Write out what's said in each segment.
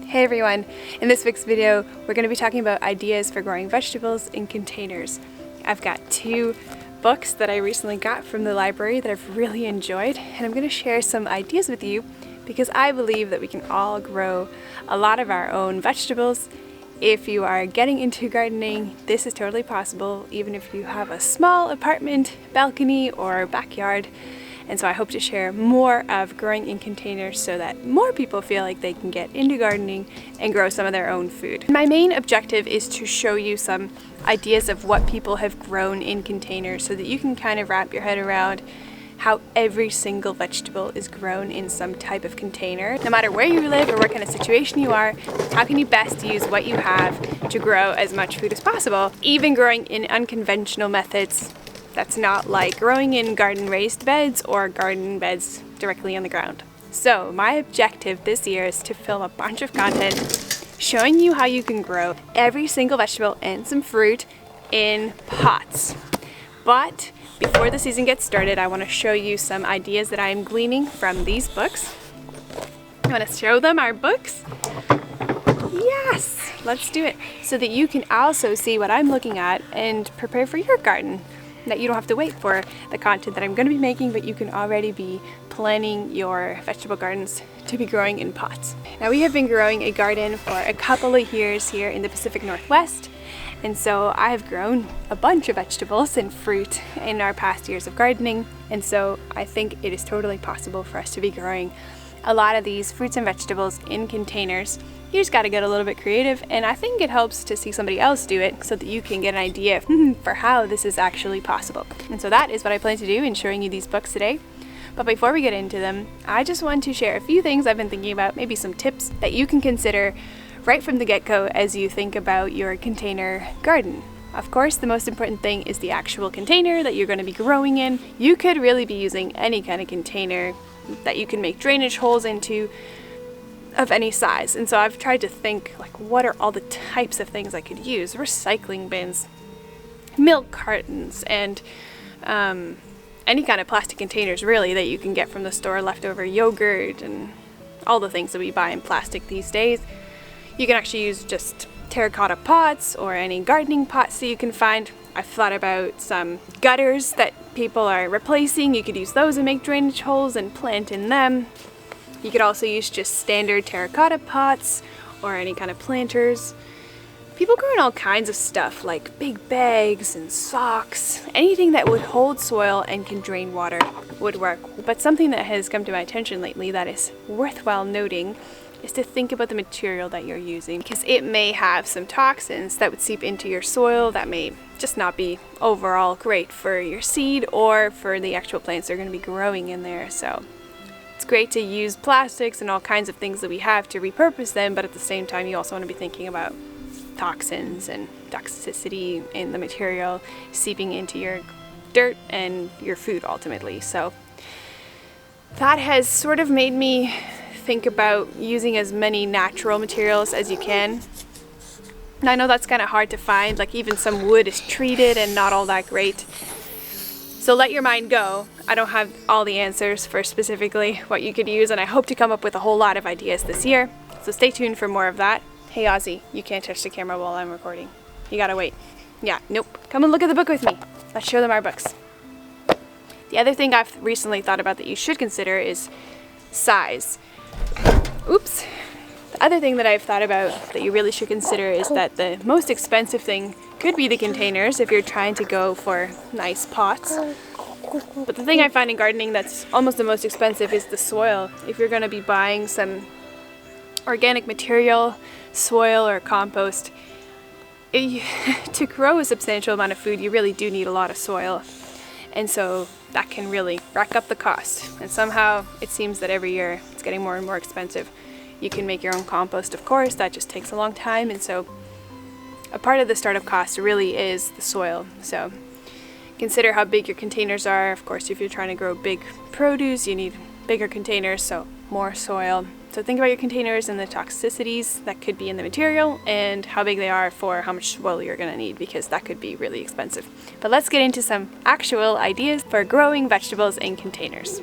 Hey everyone! In this week's video, we're going to be talking about ideas for growing vegetables in containers. I've got two books that I recently got from the library that I've really enjoyed, and I'm going to share some ideas with you because I believe that we can all grow a lot of our own vegetables. If you are getting into gardening, this is totally possible, even if you have a small apartment, balcony, or backyard. And so I hope to share more of growing in containers so that more people feel like they can get into gardening and grow some of their own food. My main objective is to show you some ideas of what people have grown in containers so that you can kind of wrap your head around how every single vegetable is grown in some type of container. No matter where you live or what kind of situation you are, how can you best use what you have to grow as much food as possible? Even growing in unconventional methods that's not like growing in garden raised beds or garden beds directly on the ground. So my objective this year is to film a bunch of content showing you how you can grow every single vegetable and some fruit in pots. But before the season gets started, I want to show you some ideas that I am gleaning from these books. I want to show them our books. Yes, let's do it. So that you can also see what I'm looking at and prepare for your garden. That you don't have to wait for the content that I'm going to be making, but you can already be planning your vegetable gardens to be growing in pots. Now we have been growing a garden for a couple of years here in the Pacific Northwest, and so I have grown a bunch of vegetables and fruit in our past years of gardening, and so I think it is totally possible for us to be growing a lot of these fruits and vegetables in containers. You just got to get a little bit creative, and I think it helps to see somebody else do it so that you can get an idea for how this is actually possible. And so that is what I plan to do in showing you these books today. But before we get into them, I just want to share a few things I've been thinking about, maybe some tips that you can consider right from the get-go as you think about your container garden. Of course, the most important thing is the actual container that you're going to be growing in. You could really be using any kind of container that you can make drainage holes into of any size. And so I've tried to think, like, what are all the types of things I could use? Recycling bins, milk cartons, and any kind of plastic containers really that you can get from the store, leftover yogurt and all the things that we buy in plastic these days. You can actually use just terracotta pots or any gardening pots that you can find. I've thought about some gutters that people are replacing. You could use those and make drainage holes and plant in them. You could also use just standard terracotta pots or any kind of planters. People grow in all kinds of stuff like big bags and socks. Anything that would hold soil and can drain water would work. But something that has come to my attention lately that is worthwhile noting is to think about the material that you're using, because it may have some toxins that would seep into your soil that may just not be overall great for your seed or for the actual plants that are going to be growing in there. So it's great to use plastics and all kinds of things that we have to repurpose them, but at the same time you also want to be thinking about toxins and toxicity in the material seeping into your dirt and your food ultimately. So that has sort of made me think about using as many natural materials as you can. And I know that's kind of hard to find, like even some wood is treated and not all that great. So let your mind go. I don't have all the answers for specifically what you could use, and I hope to come up with a whole lot of ideas this year. So stay tuned for more of that. Hey Ozzy, you can't touch the camera while I'm recording. You gotta wait. Yeah, nope. Come and look at the book with me. Let's show them our books. The other thing I've recently thought about that you should consider is size. Oops. The other thing that I've thought about that you really should consider is that the most expensive thing could be the containers if you're trying to go for nice pots. But the thing I find in gardening that's almost the most expensive is the soil. If you're going to be buying some organic material, soil or compost, to grow a substantial amount of food you really do need a lot of soil. And so that can really rack up the cost. And somehow it seems that every year it's getting more and more expensive. You can make your own compost, of course, that just takes a long time. And so a part of the startup cost really is the soil. So consider how big your containers are. Of course, if you're trying to grow big produce, you need bigger containers, so more soil. So think about your containers and the toxicities that could be in the material and how big they are for how much soil you're going to need, because that could be really expensive. But let's get into some actual ideas for growing vegetables in containers.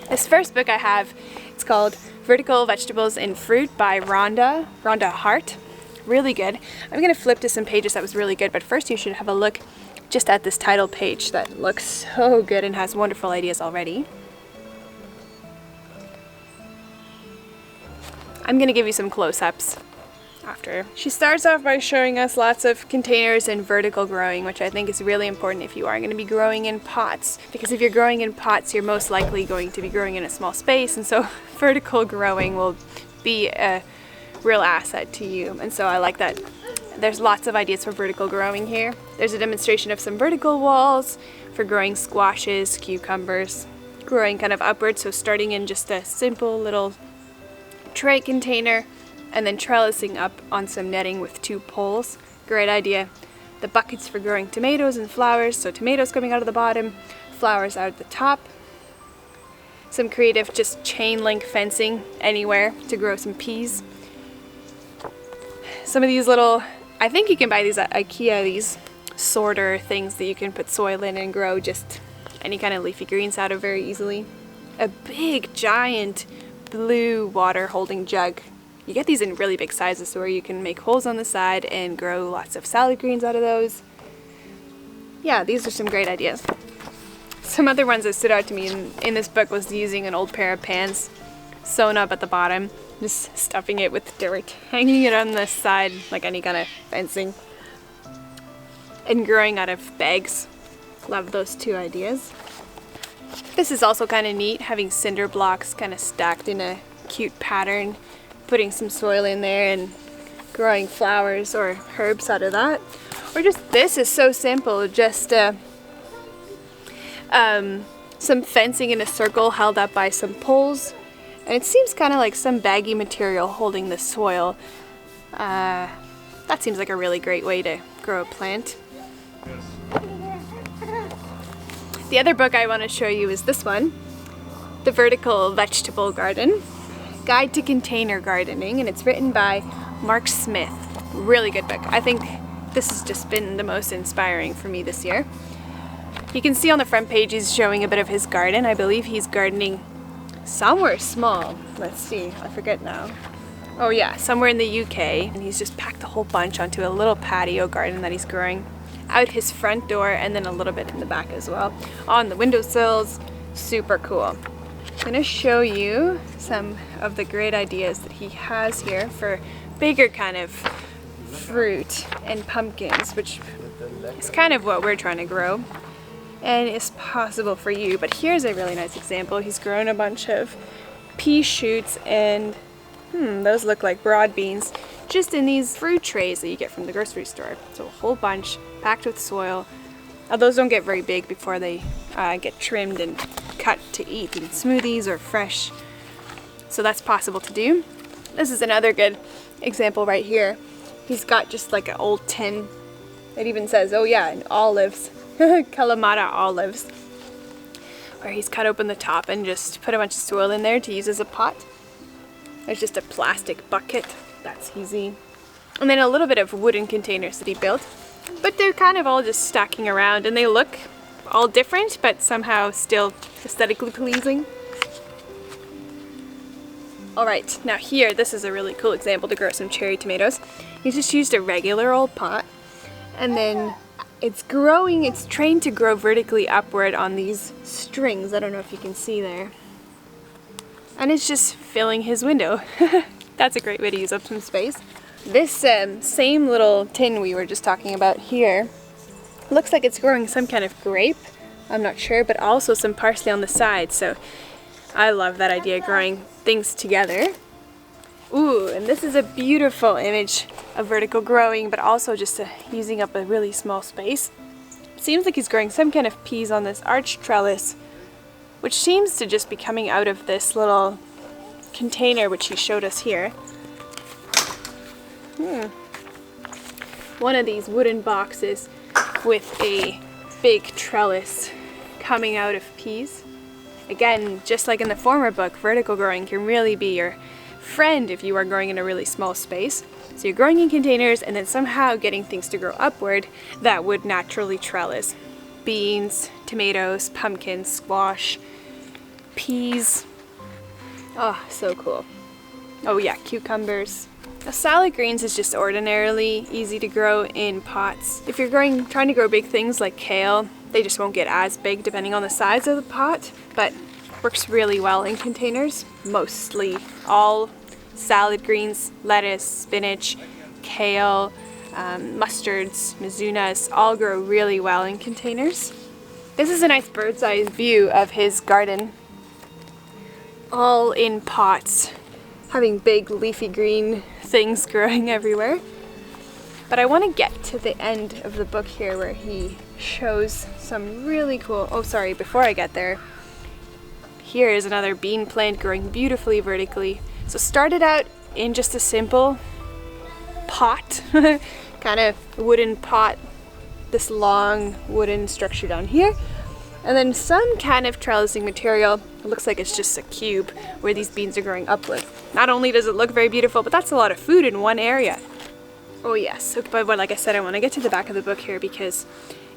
This first book I have, it's called Vertical Vegetables and Fruit by Rhonda Hart. Really good. I'm going to flip to some pages that was really good, but first you should have a look just at this title page that looks so good and has wonderful ideas already. I'm going to give you some close-ups after. She starts off by showing us lots of containers and vertical growing, which I think is really important if you are going to be growing in pots, because if you're growing in pots you're most likely going to be growing in a small space, and so vertical growing will be a real asset to you. And so I like that there's lots of ideas for vertical growing here. There's a demonstration of some vertical walls for growing squashes, cucumbers, growing kind of upwards, so starting in just a simple little tray container and then trellising up on some netting with 2 poles. Great idea. The buckets for growing tomatoes and flowers, so tomatoes coming out of the bottom, flowers out at the top. Some creative just chain link fencing anywhere to grow some peas. Some of these little, I think you can buy these at IKEA, these sorter things that you can put soil in and grow just any kind of leafy greens out of very easily. A big giant blue water holding jug. You get these in really big sizes, so where you can make holes on the side and grow lots of salad greens out of those. Yeah, these are some great ideas. Some other ones that stood out to me in this book was using an old pair of pans sewn up at the bottom, just stuffing it with dirt, hanging it on the side like any kind of fencing, and growing out of bags. Love those 2 ideas. This is also kind of neat, having cinder blocks kind of stacked in a cute pattern, putting some soil in there and growing flowers or herbs out of that. Or just, this is so simple, just some fencing in a circle held up by some poles, and it seems kind of like some baggy material holding the soil. That seems like a really great way to grow a plant. The other book I want to show you is this one, The Vertical Vegetable Garden, Guide to Container Gardening, and it's written by Mark Smith. Really good book. I think this has just been the most inspiring for me this year. You can see on the front page he's showing a bit of his garden. I believe he's gardening somewhere small. Let's see, I forget now. Oh yeah, somewhere in the UK. And he's just packed a whole bunch onto a little patio garden that he's growing out his front door, and then a little bit in the back as well. On the windowsills, super cool. I'm gonna show you some of the great ideas that he has here for bigger kind of fruit and pumpkins, which is kind of what we're trying to grow and is possible for you. But here's a really nice example. He's grown a bunch of pea shoots and those look like broad beans, just in these fruit trays that you get from the grocery store. So a whole bunch packed with soil. Now, those don't get very big before they get trimmed and cut to eat in smoothies or fresh. So that's possible to do. This is another good example right here. He's got just like an old tin. It even says, oh yeah, and olives, Kalamata olives, where he's cut open the top and just put a bunch of soil in there to use as a pot. There's just a plastic bucket, that's easy. And then a little bit of wooden containers that he built, but they're kind of all just stacking around, and they look all different, but somehow still aesthetically pleasing. Alright, now here, this is a really cool example to grow some cherry tomatoes. He just used a regular old pot, and then it's growing, it's trained to grow vertically upward on these strings. I don't know if you can see there. And it's just filling his window. That's a great way to use up some space. This same little tin we were just talking about here looks like it's growing some kind of grape. I'm not sure, but also some parsley on the side. So I love that idea, growing things together. Ooh, and this is a beautiful image of vertical growing, but also just using up a really small space. Seems like he's growing some kind of peas on this arch trellis, which seems to just be coming out of this little container which he showed us here. One of these wooden boxes with a big trellis coming out of peas. Again, just like in the former book, vertical growing can really be your friend if you are growing in a really small space. So you're growing in containers and then somehow getting things to grow upward that would naturally trellis. Beans, tomatoes, pumpkins, squash, peas. Oh, so cool. Oh yeah, cucumbers. Now, salad greens is just ordinarily easy to grow in pots. If you're trying to grow big things like kale, they just won't get as big depending on the size of the pot, but works really well in containers. Mostly all salad greens, lettuce, spinach, kale, mustards, mizunas, all grow really well in containers. This is a nice bird's eye view of his garden. All in pots, having big leafy green things growing everywhere. But I want to get to the end of the book here where he shows some really cool, oh sorry, before I get there, here is another bean plant growing beautifully vertically. So started out in just a simple pot, kind of wooden pot, this long wooden structure down here. And then some kind of trellising material. It looks like it's just a cube where these beans are growing up with. Not only does it look very beautiful, but that's a lot of food in one area. Oh yes, but like I said, I want to get to the back of the book here because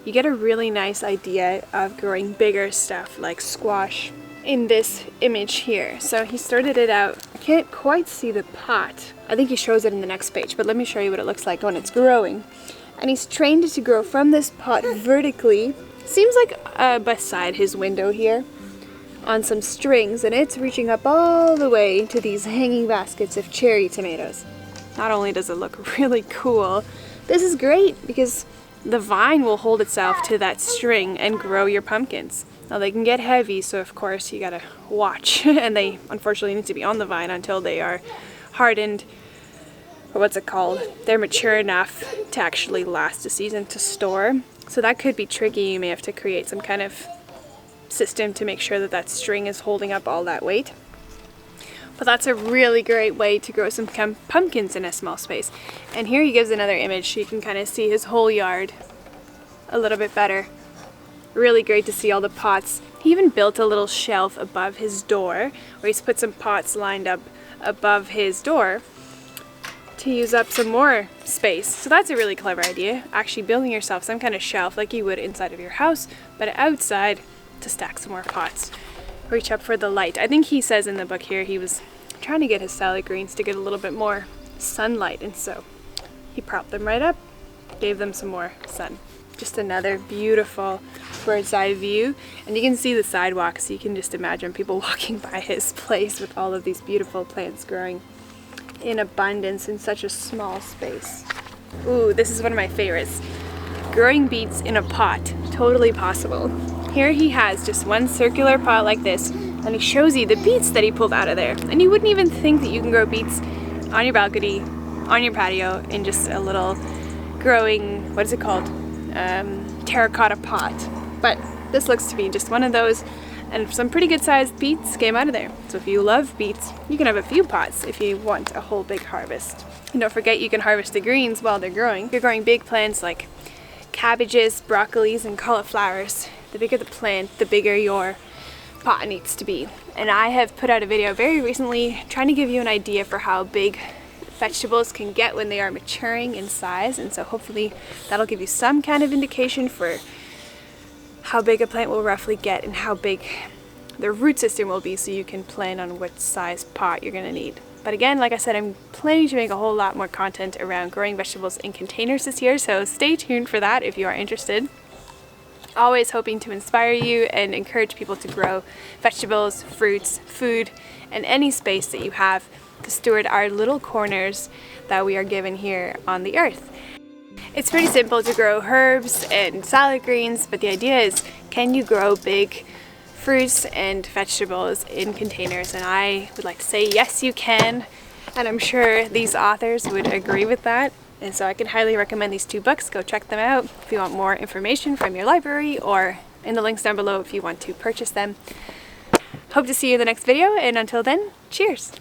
you get a really nice idea of growing bigger stuff like squash in this image here. So he started it out, I can't quite see the pot. I think he shows it in the next page, but let me show you what it looks like when it's growing. And he's trained it to grow from this pot vertically. Seems like beside his window here on some strings, and it's reaching up all the way to these hanging baskets of cherry tomatoes. Not only does it look really cool, this is great because the vine will hold itself to that string and grow your pumpkins. Now they can get heavy, so of course you gotta watch and they unfortunately need to be on the vine until they are hardened, or what's it called? They're mature enough to actually last a season to store. So that could be tricky. You may have to create some kind of system to make sure that that string is holding up all that weight. But that's a really great way to grow some pumpkins in a small space. And here he gives another image so you can kind of see his whole yard a little bit better. Really great to see all the pots. He even built a little shelf above his door where he's put some pots lined up above his door to use up some more space. So that's a really clever idea, actually building yourself some kind of shelf like you would inside of your house, but outside to stack some more pots. Reach up for the light. I think he says in the book here he was trying to get his salad greens to get a little bit more sunlight, and so he propped them right up, gave them some more sun. Just another beautiful bird's eye view, and you can see the sidewalk, so you can just imagine people walking by his place with all of these beautiful plants growing in abundance in such a small space. Ooh, this is one of my favorites. Growing beets in a pot, totally possible. Here he has just one circular pot like this, and he shows you the beets that he pulled out of there. And you wouldn't even think that you can grow beets on your balcony, on your patio, in just a little growing, what is it called? Terracotta pot. But this looks to be just one of those, and some pretty good sized beets came out of there. So if you love beets, you can have a few pots if you want a whole big harvest. And don't forget, you can harvest the greens while they're growing. If you're growing big plants like cabbages, broccolis, and cauliflowers, the bigger the plant, the bigger your pot needs to be. And I have put out a video very recently trying to give you an idea for how big vegetables can get when they are maturing in size, and so hopefully that'll give you some kind of indication for how big a plant will roughly get and how big the root system will be, so you can plan on what size pot you're going to need. But again, like I said, I'm planning to make a whole lot more content around growing vegetables in containers this year, so stay tuned for that if you are interested. Always hoping to inspire you and encourage people to grow vegetables, fruits, food, and any space that you have to steward our little corners that we are given here on the earth. It's pretty simple to grow herbs and salad greens, but the idea is, can you grow big fruits and vegetables in containers? And I would like to say yes, you can, and I'm sure these authors would agree with that. And so I can highly recommend these two books. Go check them out if you want more information from your library, or in the links down below if you want to purchase them. Hope to see you in the next video, and until then, cheers!